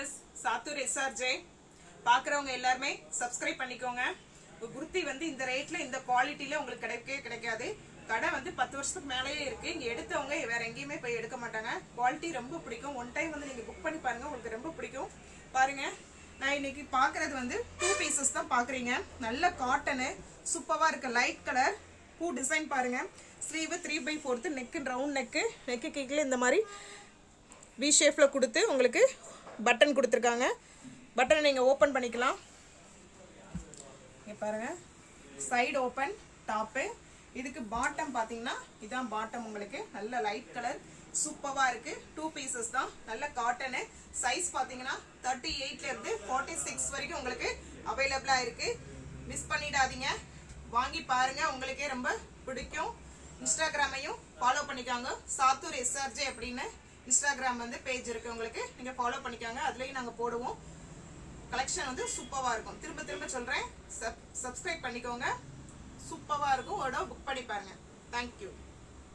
Jewellers Sattur SRJ பார்க்குறவங்க எல்லாருமே subscribe பண்ணிக்கோங்க. குர்த்தி வந்து இந்த ரேட்ல இந்த குவாலிட்டியில உங்களுக்கு கிடைக்காது. கடை வந்து 10 வருஷத்துக்கு மேலேயே இருக்கு. இங்க எடுத்தவங்க வேற எங்கேயுமே போய் எடுக்க மாட்டாங்க. குவாலிட்டி ரொம்ப பிடிக்கும். ஒன் டைம் வந்து நீங்க புக் பண்ணி பாருங்க, உங்களுக்கு ரொம்ப பிடிக்கும். பாருங்க, நான் இன்னைக்கு பாக்குறது வந்து 2 பீசஸ் தான் பாக்குறீங்க. நல்ல காட்டனு, சூப்பரா இருக்கு. லைட் கலர் பூ டிசைன் பாருங்க. ஸ்லீவ் 3/4 நெக், ரவுண்ட் நெக்கு கீழே இந்த மாதிரி வி ஷேப்ல கொடுத்து உங்களுக்கு பட்டன் கொடுத்துருக்காங்க. பட்டனை நீங்க ஓபன் பண்ணிக்கலாம். இங்க பாருங்க, சைடு ஓபன், டாப்பு. இதுக்கு பாட்டம் பாத்தீங்கன்னா இதான் பாட்டம். உங்களுக்கு நல்ல லைட் கலர் சூப்பரா இருக்கு. 2 பீசஸ் தான். நல்ல காட்டனு. சைஸ் பாத்தீங்கன்னா 38ல இருந்து 46 வரைக்கும் உங்களுக்கு அவைலபிளா இருக்கு. மிஸ் பண்ணிடாதீங்க, வாங்கி பாருங்க, உங்களுக்கே ரொம்ப பிடிக்கும். இன்ஸ்டாகிராமையும் ஃபாலோ பண்ணிக்காங்க. சாத்தூர் எஸ்ஆர்ஜே அப்படின்னு இன்ஸ்டாகிராம் வந்து பேஜ் இருக்கு, உங்களுக்கு நீங்க ஃபாலோ பண்ணிக்காங்க. அதுலயும் நாங்க போடுவோம். கலெக்ஷன் வந்து சூப்பரா இருக்கும். திரும்ப திரும்ப சொல்றேன், சப்ஸ்கிரைப் பண்ணிக்கோங்க. சூப்பரா இருக்கும். புக் பண்ணி பாருங்க. தேங்க்யூ.